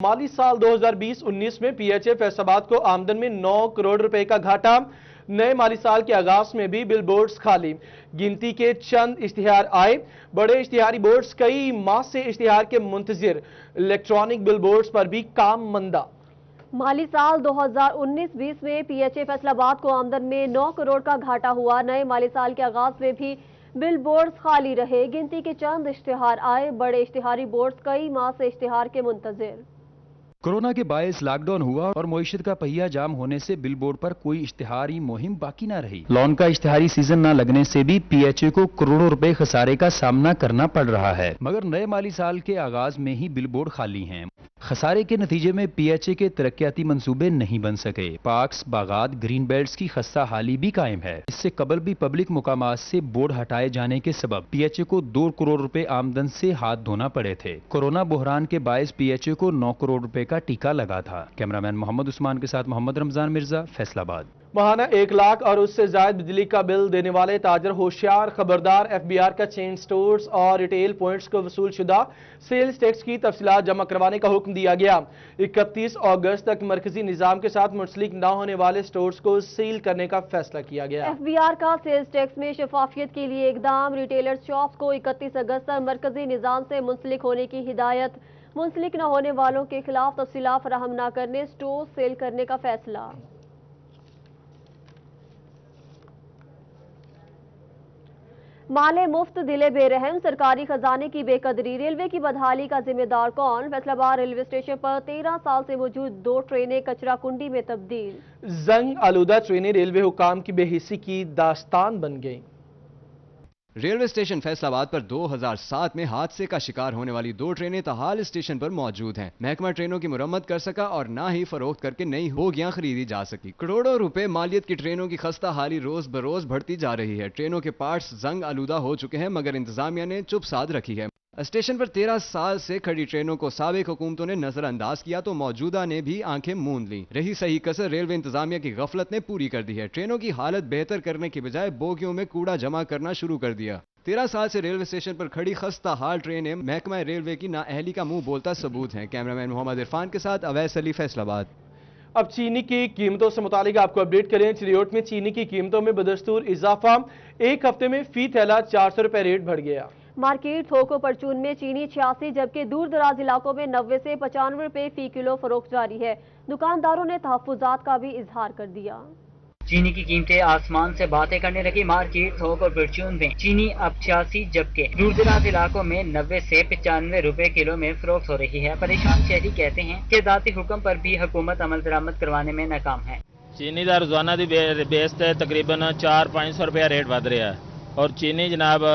माली साल 2020-19 में पीएचए फैसलाबाद को आमदन में 9 करोड़ रुपए का घाटा। नए माली साल के आगाज में भी बिल बोर्ड्स खाली, गिनती के चंद इश्तिहार आए। बड़े इश्तिहारी बोर्ड्स कई माह से इश्तिहार के मुंतजिर। इलेक्ट्रॉनिक बिल बोर्ड्स पर भी काम मंदा। माली साल 2019-20 में पीएचए फैसलाबाद को आमदन में 9 करोड़ का घाटा हुआ। नए माली साल के आगाज में भी बिल बोर्ड्स खाली रहे, गिनती के चंद इश्तिहार आए। बड़े इश्तिहारी बोर्ड्स कई माह से इश्तिहार के मुंतजिर। कोरोना के बायस लॉकडाउन हुआ और मईशत का पहिया जाम होने से बिल बोर्ड पर कोई इश्तिहारी मुहिम बाकी न रही। लॉन का इश्तिहारी सीजन न लगने से भी पीएचए को करोड़ों रुपए खसारे का सामना करना पड़ रहा है, मगर नए माली साल के आगाज में ही बिल बोर्ड खाली हैं। खसारे के नतीजे में पीएचए के तरक्याती मंसूबे नहीं बन सके। पार्क्स, बागात, ग्रीन बेल्ट्स की खस्ता हाली भी कायम है। इससे कबल भी पब्लिक मुकामात से बोर्ड हटाए जाने के सबब पीएचए को 2 करोड़ रुपए आमदन से हाथ धोना पड़े थे। कोरोना बहरान के बायस पीएचए को 9 करोड़ रुपए का टीका लगा था। कैमरामैन मोहम्मद उस्मान के साथ मोहम्मद रमजान मिर्जा, फैसलाबाद। महाना 1 लाख और उससे ज्यादा बिजली का बिल देने वाले ताजर होशियार, खबरदार। एफबीआर का चेन स्टोर्स और रिटेल पॉइंट्स को वसूल शुदा सेल्स टैक्स की तफसीलात जमा करवाने का हुक्म दिया गया। 31 अगस्त तक मरकजी निजाम के साथ मुंसलिक न होने वाले स्टोर्स को सील करने का फैसला किया गया। एफबीआर का सेल्स टैक्स में शफाफियत के लिए इकदाम। रिटेलर शॉप्स को 31 अगस्त तक मरकजी निजाम से मुंसलिक होने की हिदायत। मुंसलिक न होने वालों के खिलाफ तफसीलात फराहम न करने स्टोर सेल करने का फैसला। माले मुफ्त दिले बेरहम, सरकारी खजाने की बेकदरी। रेलवे की बदहाली का जिम्मेदार कौन? फैसलाबाद रेलवे स्टेशन पर 13 साल से मौजूद 2 ट्रेनें कचरा कुंडी में तब्दील। जंग आलूदा ट्रेनें रेलवे हुकाम की बेहिसी की दास्तान बन गई। रेलवे स्टेशन फैसलाबाद पर 2007 में हादसे का शिकार होने वाली 2 ट्रेनें तहाल स्टेशन पर मौजूद हैं। महकमा ट्रेनों की मुरम्मत कर सका और ना ही फरोख्त करके नई बोगियां खरीदी जा सकी। करोड़ों रुपए मालियत की ट्रेनों की खस्ता हाली रोज बरोज बढ़ती जा रही है। ट्रेनों के पार्ट्स जंग आलूदा हो चुके हैं, मगर इंतजामिया ने चुप साध रखी है। स्टेशन पर 13 साल से खड़ी ट्रेनों को साबिक हुकूमतों ने नजरअंदाज किया तो मौजूदा ने भी आंखें मूंद ली। रही सही कसर रेलवे इंतजामिया की गफलत ने पूरी कर दी है। ट्रेनों की हालत बेहतर करने की बजाय बोगियों में कूड़ा जमा करना शुरू कर दिया। 13 साल से रेलवे स्टेशन पर खड़ी खस्ता हाल ट्रेनें महकमा रेलवे की नाअहली का मुंह बोलता सबूत हैं। कैमरामैन मोहम्मद इरफान के साथ अवैस अली, फैसलाबाद। अब चीनी की कीमतों से मुतालिक आपको अपडेट करें। चिरियोट में चीनी की कीमतों में बदस्तूर इजाफा। एक हफ्ते में फी थैला 400 रुपए रेट बढ़ गया। मार्केट थोक और परचून में चीनी 86, जबकि दूर दराज इलाकों में 90 से 95 रुपए फी किलो फरोख्त जारी है। दुकानदारों ने तहफ्फुजात का भी इजहार कर दिया। चीनी की कीमतें आसमान से बातें करने लगी। मार्केट थोक और परचून में चीनी अब 86, जबकि दूर दराज इलाकों में 90 से 95 रुपए किलो में फरोख्त हो रही है। परेशान शहरी कहते हैं कि दाती हुक्म पर भी हुकूमत अमल दरामद करवाने में नाकाम है। चीनी का रोजाना की बेस से तकरीबन 400-500 रुपया रेट बढ़ रहा है। और चीनी जनाब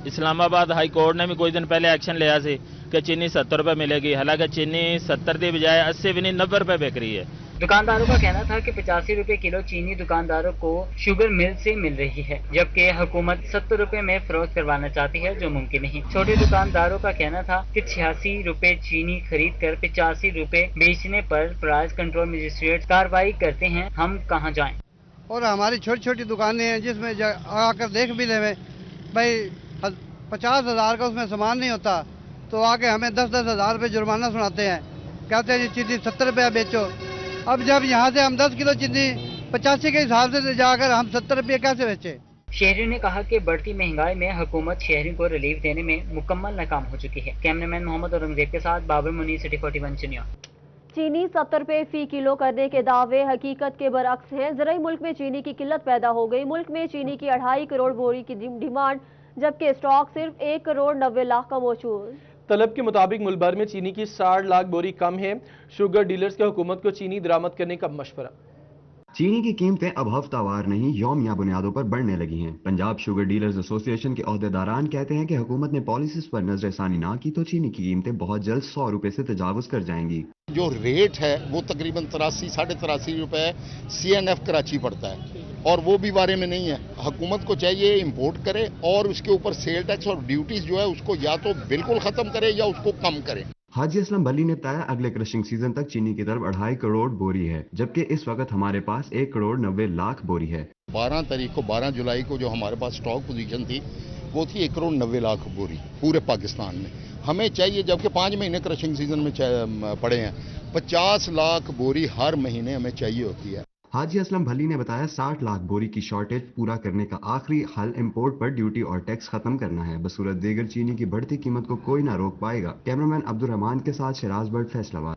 इस्लामाबाद हाई कोर्ट ने भी कुछ दिन पहले एक्शन लिया सी कि चीनी 70 रुपए मिलेगी, हालांकि चीनी 70 की बजाय 80 भी नहीं 90 रुपए बिक रही है। दुकानदारों का कहना था कि 85 रुपए किलो चीनी दुकानदारों को शुगर मिल से मिल रही है, जबकि हुकूमत 70 रुपए में फरोख्त करवाना चाहती है, जो मुमकिन नहीं। छोटे दुकानदारों का कहना था कि 86 रुपए चीनी खरीद कर 85 रुपए बेचने पर प्राइस कंट्रोल मजिस्ट्रेट कार्रवाई करते हैं, हम कहाँ जाएं। और हमारी छोटी छोटी दुकानें हैं जिसमें आकर देख भी ले भाई 50,000 का उसमें सामान नहीं होता, तो आके हमें 10-10 हज़ार रुपये जुर्माना सुनाते हैं। कहते हैं चीनी 70 रुपया बेचो। अब जब यहाँ से हम 10 किलो चीनी 85 के हिसाब से जाकर हम 70 रुपये कैसे बेचे। शहरियों ने कहा कि बढ़ती महंगाई में हुकूमत शहरियों को रिलीफ देने में मुकम्मल नाकाम हो चुकी है। कैमरामैन मोहम्मद औरंगजेब के साथ बाबर मुनीर, सिटी 41 चिनिया। चीनी 70 रुपए फी किलो करने के दावे हकीकत के बरअक्स हैं। ज़राई मुल्क में चीनी की किल्लत पैदा हो गई। मुल्क में चीनी की 2.5 करोड़ बोरी की डिमांड, जबकि स्टॉक सिर्फ 1 करोड़ 90 लाख का मौजूद। तलब के मुताबिक मुल्क भर में चीनी की 60 लाख बोरी कम है। शुगर डीलर्स के हुकूमत को चीनी दरामद करने का मशवरा। चीनी की कीमतें अब हफ्तावार नहीं यौमिया बुनियादों पर बढ़ने लगी हैं। पंजाब शुगर डीलर्स एसोसिएशन के ओहदेदारान कहते हैं कि हुकूमत ने पॉलिसीज पर नजरसानी ना की तो चीनी की कीमतें बहुत जल्द 100 रुपए से तजावुज कर जाएंगी। जो रेट है वो तकरीबन 83-83.5 रुपए CNF कराची पड़ता है, और वो भी बारे में नहीं है। हुकूमत को चाहिए इंपोर्ट करे और उसके ऊपर सेल टैक्स और ड्यूटीज जो है उसको या तो बिल्कुल खत्म करे या उसको कम करे। हाजी असलम बली ने बताया अगले क्रशिंग सीजन तक चीनी की तरफ 2.5 करोड़ बोरी है, जबकि इस वक्त हमारे पास 1 करोड़ 90 लाख बोरी है। 12 जुलाई को जो हमारे पास स्टॉक पोजीशन थी वो थी 1 करोड़ 90 लाख बोरी पूरे पाकिस्तान में। ہمیں چاہیے، جبکہ 5 مہینے کرشنگ سیزن میں پڑے ہیں، 50 لاکھ بوری ہر مہینے ہمیں چاہیے ہوتی ہے۔ حاجی اسلم بھلی نے بتایا 60 لاکھ بوری کی شارٹیج پورا کرنے کا آخری حل امپورٹ پر ڈیوٹی اور ٹیکس ختم کرنا ہے، بصورت دیگر چینی کی بڑھتی قیمت کو کوئی نہ روک پائے گا۔ کیمرامین عبدالرحمان کے ساتھ شراز بٹ، فیصل آباد۔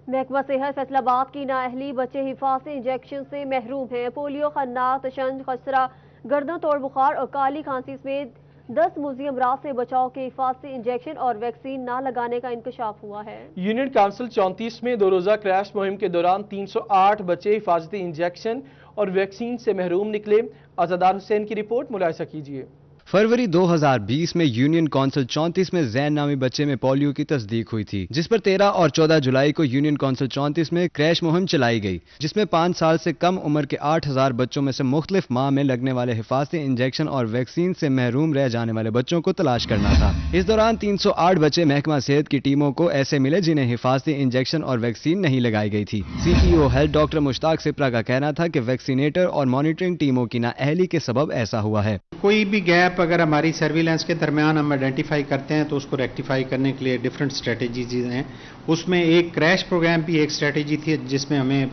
محکمہ صحت فیصل آباد کی نااہلی بچے حفاظتی انجیکشن سے محروم ہیں۔ پولیو، خناق، تشنج، خسرہ، گردن توڑ بخار اور کالی کھانسی سمیت 10 موذی امراض سے بچاؤ کے حفاظتی انجیکشن اور ویکسین نہ لگانے کا انکشاف ہوا ہے۔ یونین کونسل 34 میں 2 روزہ کریش مہم کے دوران 308 بچے حفاظتی انجیکشن اور ویکسین سے محروم نکلے۔ آزادار حسین کی رپورٹ ملاحظہ کیجیے۔ فروری 2020 میں یونین کونسل 34 میں زین نامی بچے میں پولیو کی تصدیق ہوئی تھی، جس پر 13 اور 14 جولائی کو یونین کونسل 34 میں کریش مہم چلائی گئی، جس میں 5 سال سے کم عمر کے 8000 بچوں میں سے مختلف ماہ میں لگنے والے حفاظتی انجیکشن اور ویکسین سے محروم رہ جانے والے بچوں کو تلاش کرنا تھا۔ اس دوران 308 بچے محکمہ صحت کی ٹیموں کو ایسے ملے جنہیں حفاظتی انجیکشن اور ویکسین نہیں لگائی گئی تھی۔ سی ای او ہیلتھ ڈاکٹر مشتاق سپرا کا کہنا تھا کہ ویکسینیٹر اور مانیٹرنگ ٹیموں کی نااہلی کے سبب ایسا ہوا ہے۔ کوئی بھی گیپ اگر ہماری سرویلنس کے درمیان ہم آئیڈینٹیفائی کرتے ہیں تو اس کو ریکٹیفائی کرنے کے لیے ڈفرینٹ اسٹریٹجیز ہیں۔ اس میں ایک کریش پروگرام بھی ایک اسٹریٹجی تھی، جس میں ہمیں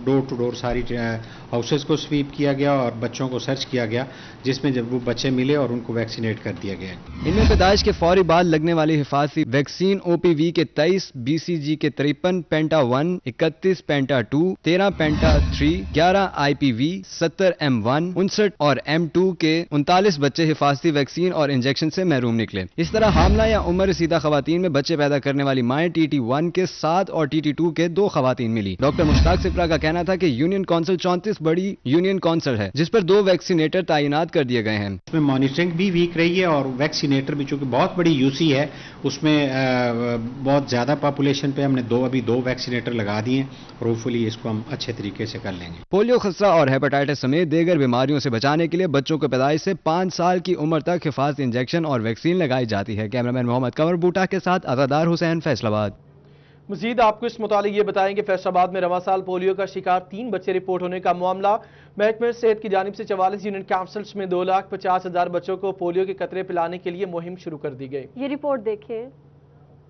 ڈور ٹو ڈور ساری ہاؤسز کو سویپ کیا گیا اور بچوں کو سرچ کیا گیا، جس میں جب وہ بچے ملے اور ان کو ویکسینیٹ کر دیا گیا۔ ان میں پیدائش کے فوری بعد لگنے والی حفاظتی ویکسین او پی وی کے 23، بی سی جی کے 53، پینٹا 1، 31 پینٹا 2، 13 پینٹا 3، 11 آئی پی وی، 70 M1، 59 اور M2 کے 39 بچے حفاظتی ویکسین اور انجیکشن سے محروم نکلے۔ اس طرح حاملہ یا عمر رسیدہ خواتین میں بچے پیدا کرنے والی مائیں TT1 کے 7 اور TT2 کے 2 خواتین ملی۔ ڈاکٹر مشتاق سپرا کا کہنا تھا کہ یونین کونسل 34 بڑی یونین کونسل ہے، جس پر 2 ویکسینیٹر تعینات کر دیے گئے ہیں۔ اس میں مانیٹرنگ بھی ویک رہی ہے اور ویکسینیٹر بھی، چونکہ بہت بڑی یوسی ہے، اس میں بہت زیادہ پاپولیشن پہ ہم نے ابھی دو ویکسینیٹر لگا دیے ہیں اور ہوپفلی اس کو ہم اچھے طریقے سے کر لیں گے۔ پولیو، خسرہ اور ہیپاٹائٹس سمیت دیگر بیماریوں سے بچانے کے لیے بچوں کو پیدائش سے 5 سال کی عمر تک حفاظتی انجیکشن اور ویکسین لگائی جاتی ہے۔ کیمرامین محمد قمر بوٹا کے ساتھ آزادار حسین، فیصل آباد۔ مزید آپ کو اس متعلق یہ بتائیں کہ فیصل آباد میں رواں سال پولیو کا شکار 3 بچے رپورٹ ہونے کا معاملہ۔ محکمہ صحت کی جانب سے 44 یونین کونسلز میں 2,50,000 بچوں کو پولیو کے قطرے پلانے کے لیے مہم شروع کر دی گئی۔ یہ رپورٹ دیکھیں۔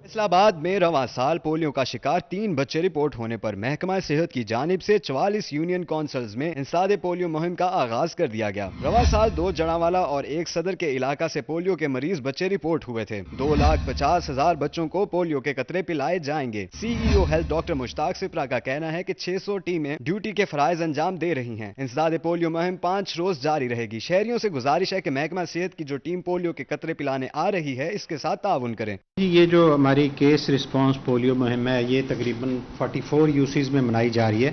فیصل آباد میں رواں سال پولیو کا شکار 3 بچے رپورٹ ہونے پر محکمہ صحت کی جانب سے 44 یونین کونسلز میں انسداد پولیو مہم کا آغاز کر دیا گیا۔ رواں سال 2 جڑاوالا اور 1 صدر کے علاقہ سے پولیو کے مریض بچے رپورٹ ہوئے تھے۔ 2,50,000 بچوں کو پولیو کے قطرے پلائے جائیں گے۔ سی ای او ہیلتھ ڈاکٹر مشتاق سپرا کا کہنا ہے کہ 600 ٹیمیں ڈیوٹی کے فرائض انجام دے رہی ہیں۔ انسداد پولیو مہم 5 روز جاری رہے گی۔ شہریوں سے گزارش ہے کہ محکمہ صحت کی جو ٹیم پولیو کے قطرے پلانے آ رہی ہے، اس کے ساتھ تعاون کریں۔ یہ جو ہماری کیس رسپانس پولیو مہم ہے، یہ تقریباً 44 یوسیز میں منائی جا رہی ہے،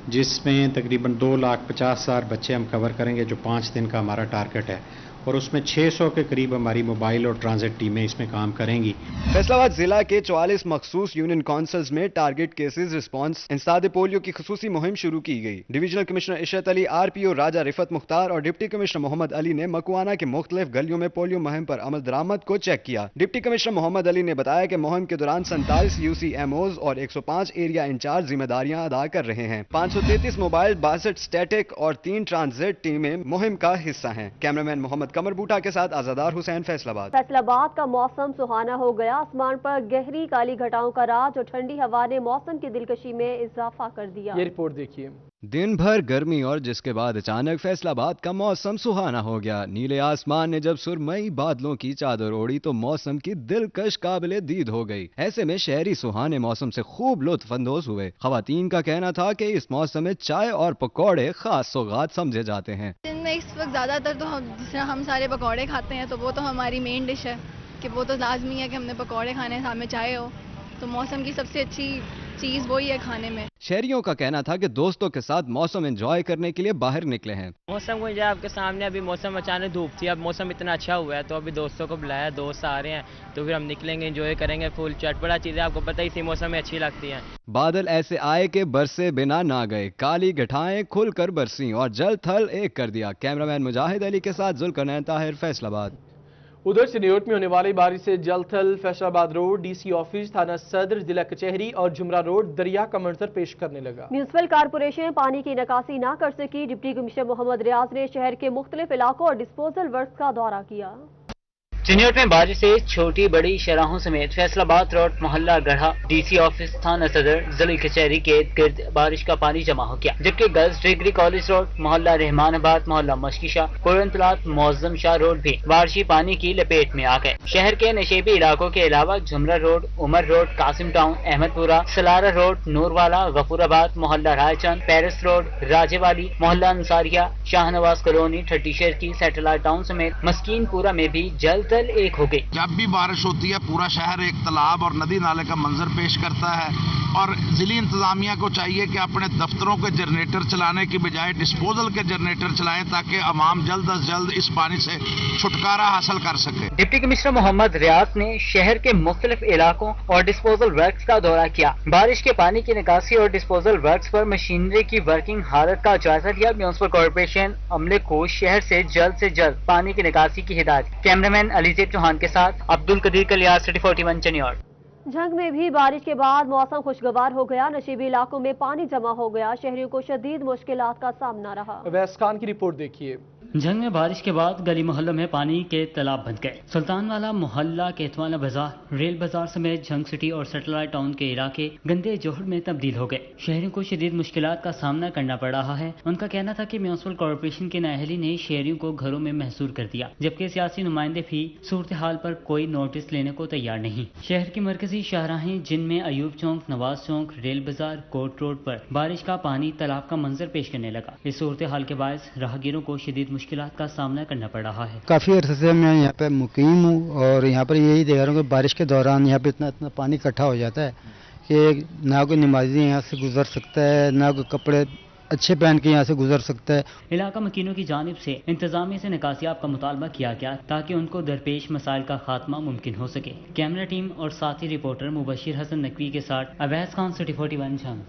جس میں تقریباً 2,50,000 بچے ہم کور کریں گے، جو 5 دن کا ہمارا ٹارگٹ ہے، اور اس میں 600 کے قریب ہماری موبائل اور ٹرانزٹ ٹیمیں اس میں کام کریں گی۔ فیصل آباد ضلع کے 44 مخصوص یونین کونسلز میں ٹارگٹ کیسز رسپانس انسداد پولیو کی خصوصی مہم شروع کی گئی۔ ڈویژنل کمشنر عشرت علی، RPO راجہ رفت مختار اور ڈپٹی کمشنر محمد علی نے مکوانا کے مختلف گلیوں میں پولیو مہم پر عمل درآمد کو چیک کیا۔ ڈپٹی کمشنر محمد علی نے بتایا کہ مہم کے دوران 47 UCMOs اور 105 ایریا انچارج ذمہ داریاں ادا کر رہے ہیں۔ 533 موبائل، 62 اسٹیٹک اور 3 ٹرانزٹ ٹیمیں مہم کا حصہ ہیں۔ کیمرامین محمد قمر بوٹا کے ساتھ آزادار حسین، فیصل آباد۔ فیصل آباد کا موسم سہانا ہو گیا، آسمان پر گہری کالی گھٹاؤں کا راج اور ٹھنڈی ہوا نے موسم کی دلکشی میں اضافہ کر دیا۔ یہ رپورٹ دیکھیے۔ دن بھر گرمی اور جس کے بعد اچانک فیصل آباد کا موسم سہانا ہو گیا۔ نیلے آسمان نے جب سرمئی بادلوں کی چادر اوڑھی تو موسم کی دلکش قابل دید ہو گئی۔ ایسے میں شہری سہانے موسم سے خوب لطف اندوز ہوئے۔ خواتین کا کہنا تھا کہ اس موسم میں چائے اور پکوڑے خاص سوغات سمجھے جاتے ہیں۔ دن میں اس وقت زیادہ تر تو جس طرح ہم سارے پکوڑے کھاتے ہیں، تو وہ تو ہماری مین ڈش ہے کہ وہ تو لازمی ہے کہ ہم نے پکوڑے کھانے، ساتھ میں چائے ہو، تو موسم کی سب سے اچھی چیز وہی ہے کھانے میں۔ شہریوں کا کہنا تھا کہ دوستوں کے ساتھ موسم انجوائے کرنے کے لیے باہر نکلے ہیں۔ موسم کو آپ کے سامنے ابھی موسم اچانک دھوپ تھی، اب موسم اتنا اچھا ہوا ہے تو ابھی دوستوں کو بلایا، دوست آ رہے ہیں تو پھر ہم نکلیں گے، انجوائے کریں گے۔ فل چٹپٹا چیزیں آپ کو پتہ ہی اسی موسم میں اچھی لگتی ہیں۔ بادل ایسے آئے کہ برسے بنا نہ گئے، کالی گٹھائیں کھل کر برسیں اور جل تھل ایک کر دیا۔ کیمرامین مجاہد علی کے ساتھ ذوالقرنین طاہر، فیصل آباد۔ ادھر سنیوٹ میں ہونے والی بارش سے جل تھل، فیصل آباد روڈ، DC آفس، تھانہ صدر، ضلع کچہری اور جمرہ روڈ دریا کا منظر پیش کرنے لگا۔ میونسپل کارپوریشن پانی کی نکاسی نہ کر سکی۔ ڈپٹی کمشنر محمد ریاض نے شہر کے مختلف علاقوں اور ڈسپوزل ورکس کا دورہ کیا۔ चिन्योट में बारिश से छोटी बड़ी शराहों समेत फैसलाबाद रोड मोहल्ला गढ़ा डीसी ऑफिस थाना सदर जिला कचहरी के गिर्द बारिश का पानी जमा हो गया, जबकि गर्ल्स डिग्री कॉलेज रोड मोहल्ला रहमानाबाद मोहल्ला मशकी शाह कुरंतलात मौजम शाह रोड भी बारिशी पानी की लपेट में आ गए। शहर के नशेबी इलाकों के अलावा Jhumra road, Umar road, Qasim town, Ahmadpura, Salara road, Noorwala, Ghafoorabad मोहल्ला रायचंद, पेरिस रोड, राजेवाली मोहल्ला अंसारिया, शाहनवाज कॉलोनी, ठट्टीशहर की सैटेलाइट टाउन समेत मस्कीनपुरा में भी जल तल एक हो गई। जब भी बारिश होती है पूरा शहर एक तालाब और नदी नाले का मंजर पेश करता है और जिली इंतजामिया को चाहिए कि अपने दफ्तरों के जनरेटर चलाने की बजाय डिस्पोजल के जनरेटर चलाएं ताकि अवाम जल्द अज जल्द इस पानी से छुटकारा हासिल कर सके। डिप्टी कमिश्नर मोहम्मद रियाज ने शहर के मुख्तलिफ इलाकों और डिस्पोजल वर्क्स का दौरा किया। बारिश के पानी की निकासी और डिस्पोजल वर्क्स पर मशीनरी की वर्किंग हालत का जायजा लिया। म्युनिसिपल कॉर्पोरेशन अमले को शहर से जल्द पानी की निकासी की हिदायत। कैमरामैन अलीजेब चौहान के साथ अब्दुल कदीर कलियार, सिटी 41 चिन्योट। झंग में भी बारिश के बाद मौसम खुशगवार हो गया, नशीबी इलाकों में पानी जमा हो गया, शहरियों को शदीद मुश्किलात का सामना रहा। अवैस खान की रिपोर्ट देखिए। झंग में बारिश के बाद गली मोहल्लों में पानी के तालाब बन गए। सुल्तानवाला मोहल्ला, केतवाला बाजार, रेल बाजार समेत झंग सिटी और सैटेलाइट टाउन के इलाके गंदे जोहड़ में तब्दील हो गए। शहरियों को शदीद मुश्किलात का सामना करना पड़ रहा है। उनका कहना था कि म्युनिसिपल कॉर्पोरेशन की नाअहली ने शहरियों को घरों में महसूर कर दिया, जबकि सियासी नुमाइंदे भी सूरत हाल पर कोई नोटिस लेने को तैयार नहीं। शहर की मरकजी शाहराहें जिनमें अयूब चौक, नवाज चौक, रेल बाजार, कोर्ट रोड पर बारिश का पानी तालाब का मंजर पेश करने लगा। इस सूरत हाल के बायस राहगीरों को शदीद मुश्किलात का सामना करना पड़ रहा है। काफ़ी अरसे से मैं यहाँ पे मुकीम हूँ और यहाँ पर यही देख रहा हूँ कि बारिश के दौरान यहाँ पे इतना पानी इकट्ठा हो जाता है कि ना कोई नमाजी यहाँ से गुजर सकता है, ना कोई कपड़े अच्छे पहन के यहाँ से गुजर सकता है। इलाका मकीनों की जानिब से इंतजामिया से निकासियाब का मुतालबा किया गया ताकि उनको दरपेश मसाइल का खात्मा मुमकिन हो सके। कैमरा टीम और साथी रिपोर्टर मुबशिर हसन नकवी के साथ अवैस खान, सिटी 41 झंग।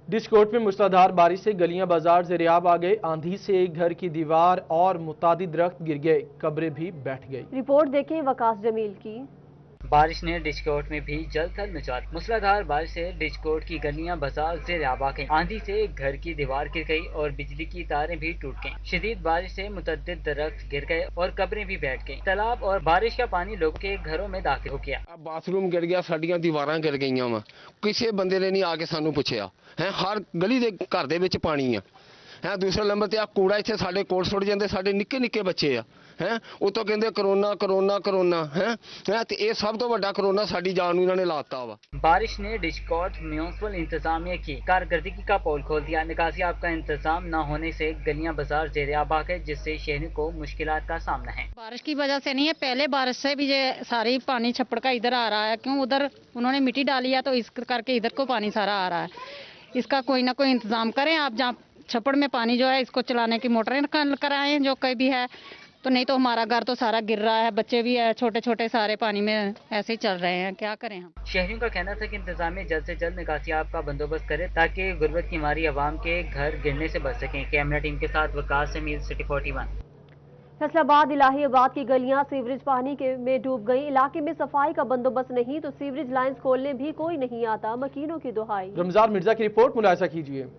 डिस्कोट में मूसलाधार बारिश से गलियां बाजार ज़ेरियाब आ गए। आंधी से एक घर की दीवार और मुतादिद दरख्त गिर गए, कब्रें भी बैठ गई। रिपोर्ट देखें वकास जमील की। बारिश ने डिस्कोट में भी जल थल मचा दी। मूसलाधार बारिश से डिस्कोट की गलियां बाजार ज़ेरियाब आ गई। आंधी से एक घर की दीवार गिर गई और बिजली की तारें भी टूट गईं। शदीद बारिश से मुतअद्दिद दरख्त गिर गए और कब्रें भी बैठ गईं। तालाब और बारिश का पानी लोगों के घरों में दाखिल हो गया। बाथरूम गिर गया, साडियां दीवारां गिर गईयां वा, किसी बंदे ने नहीं आके सानू पुछया है। हर गली दे घर दे विच पानी आ है। दूसरे नंबर ते आ कूड़ा इत्थे साडे कोल सुੱਟ ਜਾਂਦੇ, साडे निक्के निक्के बच्चे आ है। उतो कहंदे करोना करोना करोना है ते ये सब तो बड़ा करोना साडी जान नूं इन्होंने लाता वा। बारिश ने डिस्कोट म्युनिसिपल इंतजामिया की कारकर्दगी का पोल खोल दिया। निकासियाब का इंतजाम न होने से गलियां बाजार ज़ेरियाब आ गए, जिससे शहरियों को मुश्किलात का सामना है। बारिश की वजह से नहीं है, पहले बारिश से भी ये सारी पानी छप्पड़ का इधर आ रहा है। क्यों उधर उन्होंने मिट्टी डाली है तो इस करके इधर को पानी सारा आ रहा है। इसका कोई ना कोई इंतजाम करें आप। जहाँ छप्पड़ में पानी जो है इसको चलाने की मोटरें कराएं जो कहीं भी है, तो नहीं तो हमारा घर तो सारा गिर रहा है, बच्चे भी है छोटे छोटे, सारे पानी में ऐसे ही चल रहे हैं। क्या करें हम। शहरियों का कहना था कि इंतजामिया जल्द से जल्द निकासियाब का बंदोबस्त करे ताकि गुर्बत की मारी अवाम के घर गिरने से बच सकें। कैमरा टीम के साथ वकास जमील, सिटी 41। फैसलाबाद इलाहीबाद की गलियां सीवरेज पानी में डूब गईं। इलाके में सफाई का बंदोबस्त नहीं तो सीवरेज लाइंस खोलने भी कोई नहीं आता, मकीनों की दुहाई। रमजान मिर्जा की रिपोर्ट मुलाहिजा कीजिए।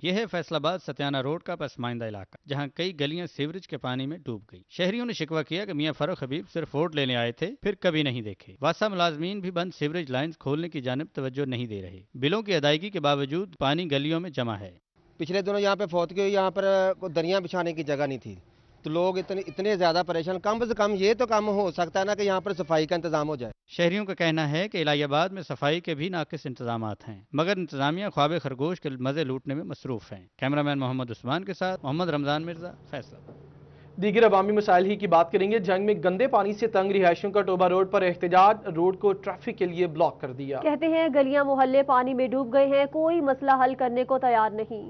यह है फैसलाबाद सत्याना रोड का पसमाइंदा इलाका, जहां कई गलियां सीवरेज के पानी में डूब गई। शहरियों ने शिकवा किया कि मियां फरूख हबीब सिर्फ वोट लेने आए थे, फिर कभी नहीं देखे। वासा मुलाजमीन भी बंद सीवरेज लाइंस खोलने की जानिब तवज्जो नहीं दे रहे। बिलों की अदायगी के बावजूद पानी गलियों में जमा है। पिछले दिनों यहाँ पे फौत की, यहाँ पर दरिया बिछाने की जगह नहीं थी, तो लोग इतने ज्यादा परेशान। कम से कम ये तो काम हो सकता है ना कि यहाँ पर सफाई का इंतजाम हो जाए। शहरियों का कहना है कि इलाहाबाद में सफाई के भी नाकिस इंतजामात हैं, मगर इंतजामिया ख्वाब खरगोश के मजे लूटने में मसरूफ हैं। कैमरामैन मोहम्मद उस्मान के साथ मोहम्मद रमजान मिर्जा, फैसला। दीगर अवामी मसाइल ही की बात करेंगे। जंग में गंदे पानी से तंग रिहायशियों का टोबा रोड पर एहतजाज, रोड को ट्रैफिक के लिए ब्लॉक कर दिया। कहते हैं गलियां मोहल्ले पानी में डूब गए हैं, कोई मसला हल करने को तैयार नहीं।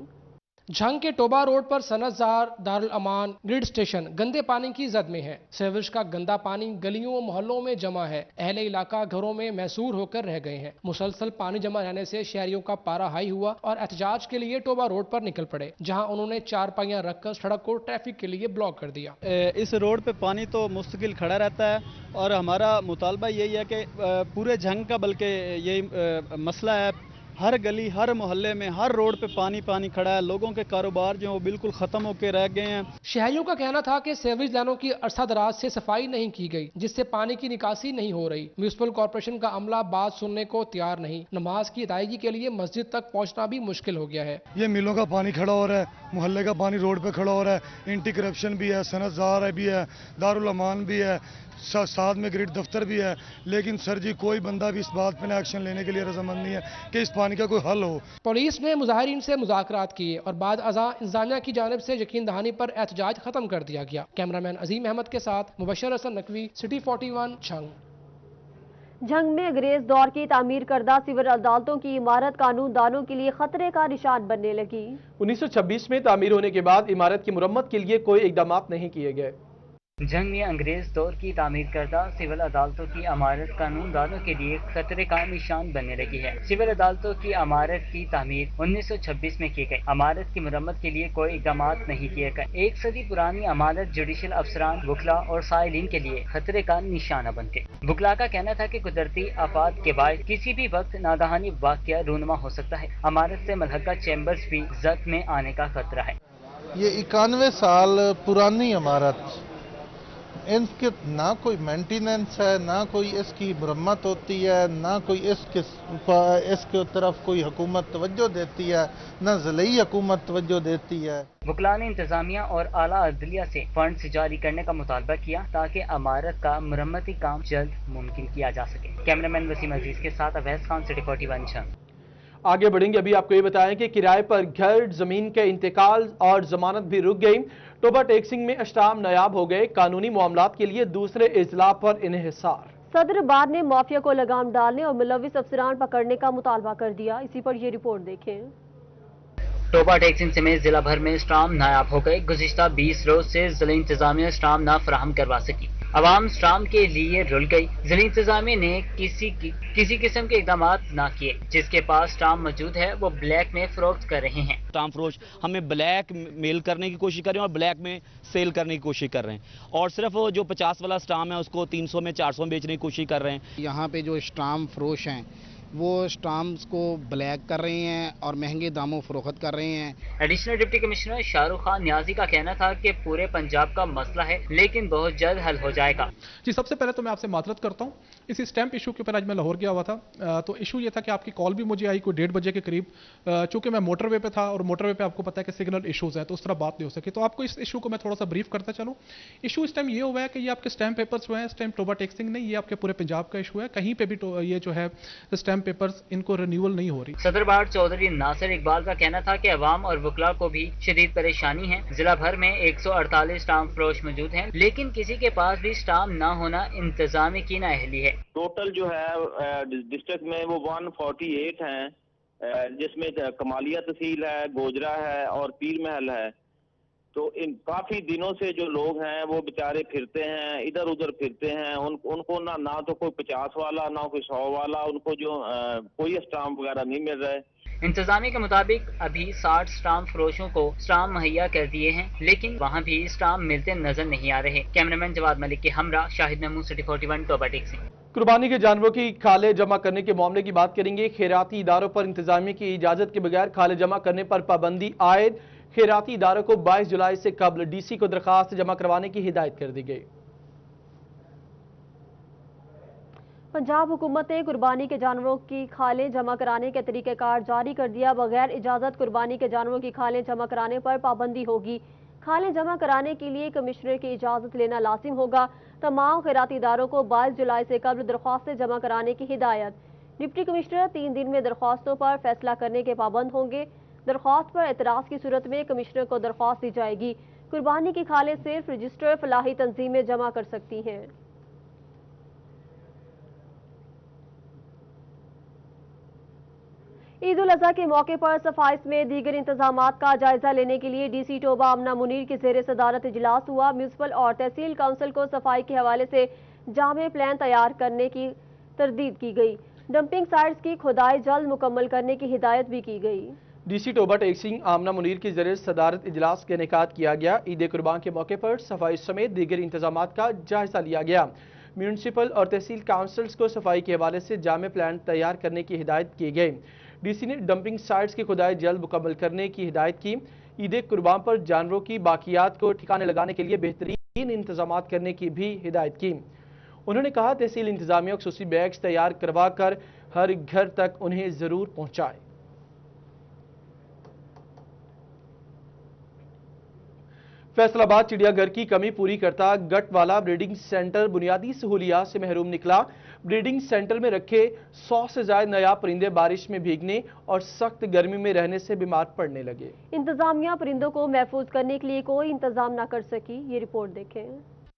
झंग के टोबा रोड पर सनतजार, दारुल अमान, ग्रिड स्टेशन गंदे पानी की जद में है। सीवरेज का गंदा पानी गलियों व मोहल्लों में जमा है। अहले इलाका घरों में महसूर होकर रह गए हैं। मुसलसल पानी जमा रहने से शहरियों का पारा हाई हुआ और एहतजाज के लिए टोबा रोड पर निकल पड़े, जहां उन्होंने चारपाइयां रखकर सड़क को ट्रैफिक के लिए ब्लॉक कर दिया। इस रोड पे पानी तो मुस्तकिल खड़ा रहता है और हमारा मुतालबा यही है कि पूरे झंग का बल्कि यही मसला है हर गली हर मोहल्ले में हर रोड पे पानी पानी खड़ा है। लोगों के कारोबार जो है वो बिल्कुल खत्म होकर रह गए हैं। शहरियों का कहना था कि सीवरेज लाइनों की अरसा दराज से सफाई नहीं की गई, जिससे पानी की निकासी नहीं हो रही। म्यूनिसिपल कॉर्पोरेशन का अमला बात सुनने को तैयार नहीं। नमाज की अदायगी के लिए मस्जिद तक पहुंचना भी मुश्किल हो गया है। ये मिलों का पानी खड़ा हो रहा है, मोहल्ले का पानी रोड पे खड़ा हो रहा है, एंटी करप्शन भी है, सनतजार भी है, दारुल अमान भी है, साथ में ग्रिड दफ्तर भी है। लेकिन सर जी कोई बंदा भी इस बात पे एक्शन लेने के लिए रजामंद नहीं है कि इस पानी का कोई हल हो। पुलिस ने मुजाहिरीन से मुज़ाकरात किए और बाद अज़ा इंतजामिया की जानिब से यकीन दहानी पर एहतजाज खत्म कर दिया गया। कैमरामैन अजीम अहमद के साथ मुबशर हसन नकवी, सिटी 41 झंग। झंग में अंग्रेज दौर की तामीर करदा सिविल अदालतों की इमारत कानून दानों के लिए खतरे का निशान बनने लगी। 1926 में तामीर होने के बाद इमारत की मुरम्मत के लिए कोई इकदाम नहीं किए गए। झंग में अंग्रेज दौर की तामीर करदा सिविल अदालतों की इमारत कानूनदानों के लिए खतरे का निशान बनने लगी है। सिविल अदालतों की इमारत की तामीर 1926 में की गई। इमारत की मुरम्मत के लिए कोई इकदाम नहीं किए गए। 1 सदी पुरानी इमारत जुडिशल अफसरान, वकला और साइलिन के लिए खतरे का निशाना बन गई। वकला का कहना था कि कुदरती आफात के बाद किसी भी वक्त नागहानी वाक़या रूनुमा हो सकता है। इमारत से मलहका चैम्बर्स भी जद में आने का खतरा है। ये 91 साल पुरानी इमारत, इनके ना कोई मेंटेनेंस है, ना कोई इसकी मुरम्मत होती है, ना कोई इसके तरफ कोई हुकूमत तवज्जो देती है, ना ज़िली हुकूमत तवज्जो देती है। वकला ने इंतजामिया और आला अदलिया से फंड्स जारी करने का मुतालबा किया ताकि इमारत का मुरम्मती काम जल्द मुमकिन किया जा सके। कैमरामैन वसीम अजीज के साथ अवैस खान, सिटी 41 झंग। आगे बढ़ेंगे। अभी आपको ये बताएं कि किराए पर घर, जमीन के इंतकाल और जमानत भी रुक गई। टोबा टैक्सिंग में अष्टाम नायाब हो गए। कानूनी मामलात के लिए दूसरे इजला पर इन्हिसार। सदर बार ने माफिया को लगाम डालने और मुलविस अफसरान पकड़ने का मुतालबा कर दिया। इसी पर ये रिपोर्ट देखें। टोबा टैक्सिंग समेत जिला भर में स्टाम नायाब हो गए। गुज़िश्ता 20 रोज से जिला इंतजामिया स्टाम ना फराहम करवा सकी। अवाम स्टाम के लिए रुल गई। जिला इंतजामिया ने किसी किस्म के इकदाम ना किए। जिसके पास स्टाम मौजूद है वो ब्लैक में फरोख्त कर रहे हैं। स्टाम फरोश हमें ब्लैक मेल करने की कोशिश कर रहे हैं और ब्लैक में सेल करने की कोशिश कर रहे हैं, और सिर्फ जो 50 वाला स्टाम है उसको 300 में 400 में बेचने की कोशिश कर रहे हैं। यहाँ पे जो स्टाम फरोश हैं वो स्टाम्प्स को ब्लैक कर रहे हैं और महंगे दामों फरोख्त कर रहे हैं। Additional deputy commissioner Shahrukh Khan Niazi का कहना था कि पूरे पंजाब का मसला है लेकिन बहुत जल्द हल हो जाएगा। जी, सबसे पहले तो मैं आपसे माजरत करता हूँ, इसी स्टैंप इशू के ऊपर आज मैं लाहौर गया हुआ था। तो इशू ये था कि आपकी कॉल भी मुझे आई कोई 1:30 बजे के करीब। चूंकि मैं मोटरवे पे था और मोटरवे पे आपको पता है कि सिग्नल इशूज़ है तो उस तरह बात नहीं हो सकी। तो आपको इस इशू को मैं थोड़ा सा ब्रीफ करता चलूँ। इशू इस टाइम ये हुआ है कि ये आपके स्टैंप पेपर्स जो हैं, इस टाइम टोबा टैक्सिंग नहीं, ये आपके पूरे पंजाब का इशू है। कहीं पर भी ये जो है स्टैंप पेपर्स इनको रिन्यूअल नहीं हो रही। सदर बार चौधरी नासिर इकबाल का कहना था कि अवाम और वकला को भी शदीद परेशानी है। जिला भर में 148 स्टाम्प फरोश मौजूद हैं, लेकिन किसी के पास भी स्टाम्प न होना इंतजामी की नाअहली है। टोटल जो है डिस्ट्रिक्ट में वो 148 हैं, जिसमें कमालिया तहसील है, गोजरा है और पीर महल है। तो इन काफी दिनों से जो लोग हैं वो बेचारे फिरते हैं, इधर उधर फिरते हैं। उनको ना तो कोई 50 वाला ना कोई 100 वाला, उनको जो कोई स्टाम्प वगैरह नहीं मिल रहा है। इंतजामी के मुताबिक अभी 60 स्टाम्प फरोशों को स्टाम्प मुहैया कर दिए हैं, लेकिन वहाँ भी स्टाम्प मिलते नजर नहीं आ रहे। कैमरामैन जवाद मलिक के हमरा, शाहिद महमूद, सिटी 41 टोबा टैक्सिंग। कुर्बानी के जानवरों की खाले जमा करने के मामले की बात करेंगे। खैराती इदारों पर इंतजामिया की इजाजत के बगैर खाले जमा करने पर पाबंदी आयद। खैराती इदारों को 22 जुलाई से कबल डीसी को दरखास्त जमा करवाने की हिदायत कर दी गई। पंजाब हुकूमत ने कुर्बानी के जानवरों की खालें जमा कराने के तरीक़ेकार जारी कर दिया। बगैर इजाज़त कुर्बानी के जानवरों की खालें जमा कराने पर पाबंदी होगी। खालें जमा कराने के लिए कमिश्नर की इजाज़त लेना लाजिम होगा। तमाम खैराती इदारों को 22 जुलाई से कबल दरख्वास्तें जमा कराने की हिदायत। डिप्टी कमिश्नर 3 दिन में दरख्वास्तों पर फैसला करने के पाबंद होंगे। दरख्वास्त पर एतराज़ की सूरत में कमिश्नर को दरख्वास्त दी जाएगी। कुर्बानी की खालें सिर्फ रजिस्टर्ड फलाही तंजीमें जमा कर सकती हैं। ईद उल अज़हा के मौके पर सफाई में दीगर इंतजामात का जायजा लेने के लिए डीसी टोबा आमना मुनीर की ज़ेर सदारत इजलास हुआ। म्यूनसिपल और तहसील काउंसिल को सफाई के हवाले से जामे प्लान तैयार करने की तरदीद की गई। डंपिंग साइट्स की खुदाई जल्द मुकम्मल करने की हिदायत भी की गई। डीसी टोबा टैक्सिंग आमना मुनीर की ज़ेर सदारत इजलास का इनेकाद किया गया। ईद कुर्बान के मौके पर सफाई समेत दीगर इंतजामात का जायजा लिया गया। म्यूनसिपल और तहसील काउंसिल्स को सफाई के हवाले से जामे प्लान तैयार करने की हिदायत की गई। DC ने डंपिंग साइट्स की खुदाई जल्द मुकम्मल करने की हिदायत की। ईद कुर्बान पर जानवरों की बाकियात को ठिकाने लगाने के लिए बेहतरीन इंतजाम करने की भी हिदायत की। उन्होंने कहा तहसील इंतजामिया खुसूसी बैग्स तैयार करवा कर हर घर तक उन्हें जरूर पहुंचाए। फैसलाबाद चिड़ियाघर की कमी पूरी करता गटवाला ब्रीडिंग सेंटर बुनियादी सहूलियात से महरूम निकला। ब्रीडिंग सेंटर में रखे 100 से ज्यादा नायाब परिंदे बारिश में भीगने और सख्त गर्मी में रहने से बीमार पड़ने लगे। इंतजामिया परिंदों को महफूज करने के लिए कोई इंतजाम न कर सकी। ये रिपोर्ट देखें।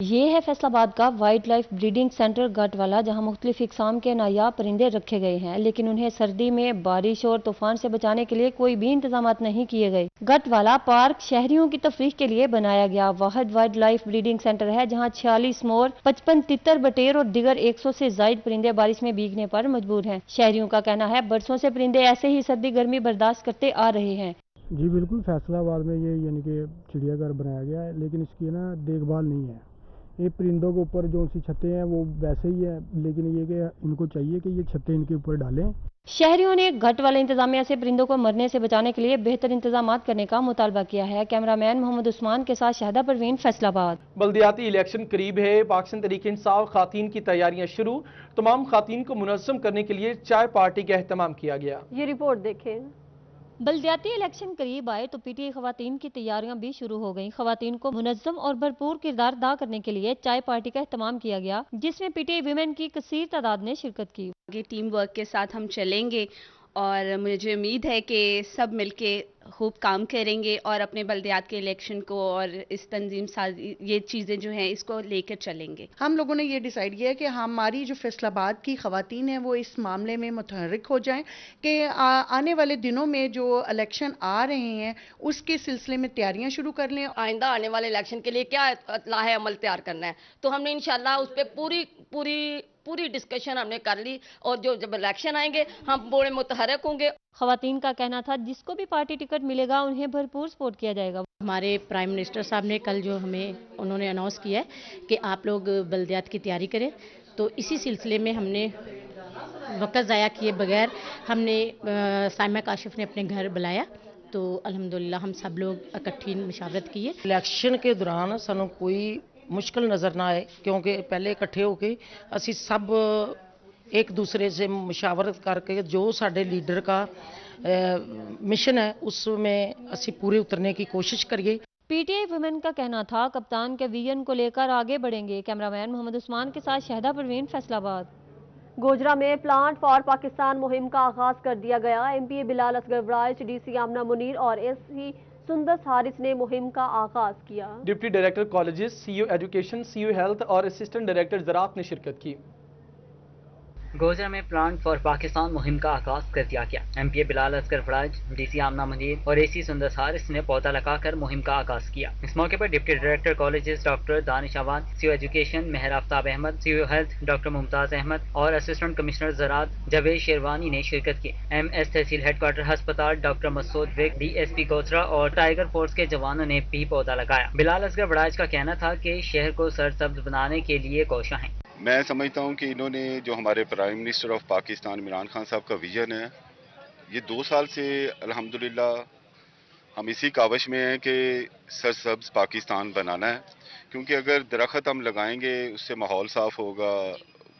ये है फैसलाबाद का wild life breeding centre Gatwala, जहां मुख्तलिफ इकसाम के नायाब परिंदे रखे गए हैं, लेकिन उन्हें सर्दी में बारिश और तूफान से बचाने के लिए कोई भी इंतजाम नहीं किए गए। गटवाला पार्क शहरियों की तफरीह के लिए बनाया गया वाहिद वाइल्ड लाइफ ब्रीडिंग सेंटर है, जहां 46 मोर, 55 तितर, बटेर और दिगर 100 से जायद परिंदे बारिश में भीगने पर मजबूर हैं। शहरियों का कहना है बरसों से परिंदे ऐसे ही सर्दी गर्मी बर्दाश्त करते आ रहे हैं। जी बिल्कुल, फैसलाबाद में ये यानी कि चिड़ियाघर बनाया गया है, लेकिन इसकी ना देखभाल नहीं है। ये परिंदों के ऊपर जो सी छतें हैं वो वैसे ही है, लेकिन ये कि इनको चाहिए कि ये छतें इनके ऊपर डालें। शहरियों ने गटवाला इंतजामिया से परिंदों को मरने से बचाने के लिए बेहतर इंतजाम करने का मुतालबा किया है। कैमरामैन मोहम्मद उस्मान के साथ शहदा परवीन, फैसलाबाद। बल्दियाती इलेक्शन करीब है। पाकिस्तान तहरीक इंसाफ खातीन की तैयारियां शुरू। तमाम खातीन को मुनज़्ज़म करने के लिए चाय पार्टी का एहतमाम किया गया। ये रिपोर्ट देखें। बल्दियाती इलेक्शन करीब आए तो पीटीआई खवातीन की तैयारियां भी शुरू हो गईं। खवातीन को मुनज़्ज़म और भरपूर किरदार अदा करने के लिए चाय पार्टी का एहतमाम किया गया, जिसमें पीटीआई विमेन की कसीर तादाद ने शिरकत की। आगे टीम वर्क के साथ हम चलेंगे और मुझे उम्मीद है कि सब मिलके खूब काम करेंगे और अपने बल्दियात के इलेक्शन को और इस तंजीम साजी ये चीज़ें जो हैं इसको लेकर चलेंगे। हम लोगों ने ये डिसाइड किया है कि हमारी जो फैसलाबाद की खवातीन हैं वो इस मामले में मुतहर्रिक हो जाएं कि आने वाले दिनों में जो इलेक्शन आ रहे हैं उसके सिलसिले में तैयारियां शुरू कर लें। आइंदा आने वाले इलेक्शन के लिए क्या लाहे अमल तैयार करना है, तो हमने इंशाल्लाह उस पर पूरी डिस्कशन हमने कर ली और जब इलेक्शन आएंगे हम बड़े मुतहर्रिक होंगे। खवातीन का कहना था जिसको भी पार्टी टिकट मिलेगा उन्हें भरपूर सपोर्ट किया जाएगा। हमारे प्राइम मिनिस्टर साहब ने कल जो उन्होंने अनाउंस किया है कि आप लोग बल्दियात की तैयारी करें, तो इसी सिलसिले में हमने वक्त ज़ाया किए बगैर हमने साइमा काशिफ ने अपने घर बुलाया, तो अल्हम्दुलिल्लाह हम सब लोग इकट्ठी मशावरत किए। इलेक्शन के दौरान सानू कोई मुश्किल नज़र ना आए, क्योंकि पहले इकट्ठे होके असी सब एक दूसरे से मुशावरत करके जो साडे लीडर का मिशन है उसमें असी पूरे उतरने की कोशिश करिए। पीटीआई वुमेन का कहना था कप्तान के विजन को लेकर आगे बढ़ेंगे। कैमरामैन मोहम्मद उस्मान के साथ शहदा परवीन, फैसलाबाद। गोजरा में प्लांट फॉर पाकिस्तान मुहिम का आगाज कर दिया गया। एमपीए बिलाल असगर वराइच, डीसी आमना मुनीर और एससी सुंदस हारिस ने मुहिम का आगाज किया। Deputy director colleges, CEO education, CEO health और असिस्टेंट डायरेक्टर ज़राअत ने शिरकत की। गोजरा में प्लांट फॉर पाकिस्तान मुहिम का आगाज कर दिया गया। एमपीए बिलाल असगर फराज, डीसी आमना मुनीर और एसी सुंदस हारिस ने पौधा लगाकर मुहिम का आगाज किया। इस मौके पर deputy director colleges doctor Danish Awan, CEO education Mehar Aftab Ahmed, CEO health doctor Mumtaz Ahmed और असिस्टेंट कमिश्नर ज़राअत जावेद शेरवानी ने शिरकत की। एमएस तहसील हेडक्वार्टर अस्पताल डॉक्टर मसूद विक, डीएसपी गोजरा और टाइगर फोर्स के जवानों ने भी पौधा लगाया। बिलाल असगर फराज का कहना था कि शहर को सरसब्ज बनाने के लिए कोशिश है। मैं समझता हूं कि इन्होंने जो हमारे prime minister of Pakistan Imran Khan साहब का विजन है, ये 2 साल से अल्हम्दुलिल्लाह हम इसी काविश में हैं कि सरसब्ज पाकिस्तान बनाना है, क्योंकि अगर दरख्त हम लगाएंगे उससे माहौल साफ होगा,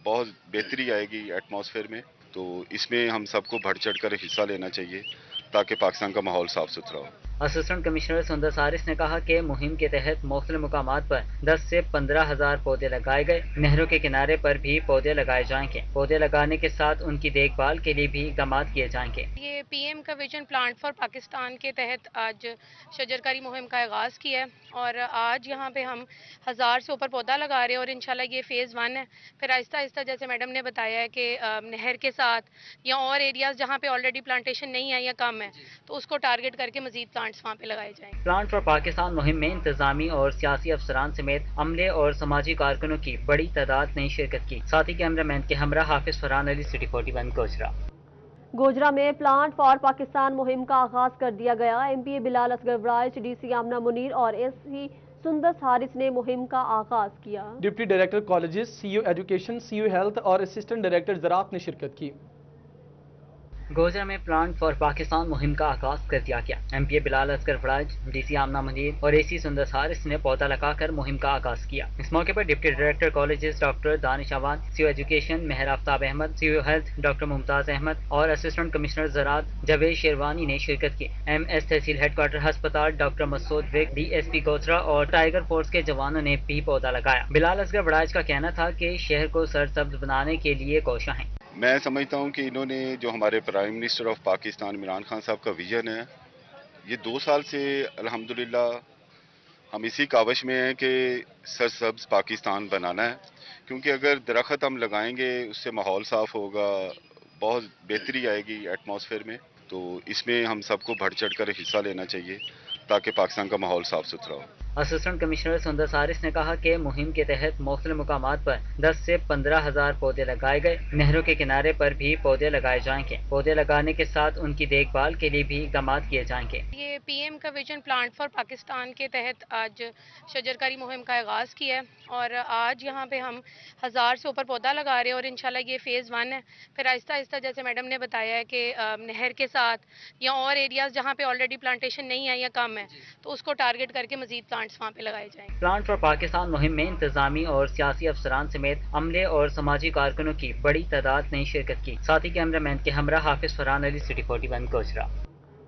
बहुत बेहतरी आएगी एटमॉस्फेयर में। तो इसमें हम सबको बढ़ चढ़ कर हिस्सा लेना चाहिए ताकि पाकिस्तान का माहौल साफ सुथरा हो। असिस्टेंट कमिश्नर सुंदस हारिस ने कहा कि मुहिम के तहत मुख्तलिफ मुकामात पर 10 से 15,000 पौधे लगाए गए। नहरों के किनारे पर भी पौधे लगाए जाएंगे। पौधे लगाने के साथ उनकी देखभाल के लिए भी इक़दाम किए जाएंगे। ये पीएम का विजन प्लांट फॉर पाकिस्तान के तहत आज शजरकारी मुहिम का आगाज़ किया है और आज यहाँ पे हम 1000 से ऊपर पौधा लगा रहे हैं और इंशाल्लाह ये फेज़ 1 है। फिर आहिस्ता आहिस्ता जैसे मैडम ने बताया है कि नहर के साथ या और एरियाज जहाँ पे ऑलरेडी प्लांटेशन नहीं है या कम है, तो उसको टारगेट करके मजीद प्लांट्स वहाँ पे लगाए जाएंगे। प्लांट फॉर पाकिस्तान मुहिम में इंतजामी और सियासी अफसरान समेत अमले और समाजी कारकुनों की बड़ी तादाद ने शिरकत की। साथ ही कैमरामैन के हमरा हाफिज फरहान अली, सिटी 41 गोजरा। गोजरा में प्लांट फॉर पाकिस्तान मुहिम का आगाज कर दिया गया। एमपीए बिलाल असगर वराइच, डीसी आमना मुनीर और एससी सुंदस हारिस ने मुहिम का आगाज किया। Deputy director colleges, CEO education, CEO health और असिस्टेंट डायरेक्टर ज़राअत ने शिरकत की। गोजरा में प्लांट फॉर पाकिस्तान मुहिम का आगाज कर दिया गया। एमपीए बिलाल असगर फराज, डीसी आमना मुनीर और एसी सुंदर हारिस ने पौधा लगाकर मुहिम का आगाज किया। इस मौके पर deputy director colleges doctor Danish Awan, CEO education Mehar Aftab Ahmed, CEO health doctor Mumtaz Ahmed और असिस्टेंट कमिश्नर ज़राअत जावेद शेरवानी ने शिरकत की। एमएस तहसील हेडक्वार्टर अस्पताल डॉक्टर मसूद विक, डीएसपी गोजरा और टाइगर फोर्स के जवानों ने भी पौधा लगाया। बिलाल असगर फराज का कहना था कि शहर को सरसब्ज बनाने के लिए कोशिश है। मैं समझता हूं कि इन्होंने जो हमारे prime minister of Pakistan Imran Khan साहब का विजन है, ये 2 साल से अल्हम्दुलिल्लाह हम इसी काविश में हैं कि सरसब्ज पाकिस्तान बनाना है, क्योंकि अगर दरख्त हम लगाएंगे उससे माहौल साफ होगा, बहुत बेहतरी आएगी एटमॉस्फेयर में। तो इसमें हम सबको बढ़ चढ़ कर हिस्सा लेना चाहिए ताकि पाकिस्तान का माहौल साफ सुथरा हो। असिस्टेंट कमिश्नर सुंदर हारिस ने कहा कि मुहिम के तहत मुख्तलिफ मुकामात पर 10 से 15,000 पौधे लगाए गए। नहरों के किनारे पर भी पौधे लगाए जाएंगे। पौधे लगाने के साथ उनकी देखभाल के लिए भी इक़दाम किए जाएंगे। ये पीएम का विजन प्लांट फॉर पाकिस्तान के तहत आज शजरकारी मुहिम का आगाज़ किया है और आज यहाँ पे हम 1000 से ऊपर पौधा लगा रहे हैं और इंशाल्लाह ये फेज़ 1 है। फिर आहिस्ता आहिस्ता जैसे मैडम ने बताया है कि नहर के साथ या और एरियाज जहाँ पे ऑलरेडी प्लांटेशन नहीं है या कम है तो उसको टारगेट करके मजीद प्लांट्स वहाँ पे लगाए जाएंगे। प्लांट फॉर पाकिस्तान मुहिम में इंतजामी और सियासी अफसरान समेत अमले और समाजी कारकुनों की बड़ी तादाद ने शिरकत की। साथ ही कैमरामैन के हमरा हाफिज फरहान अली, सिटी 41 गोजरा।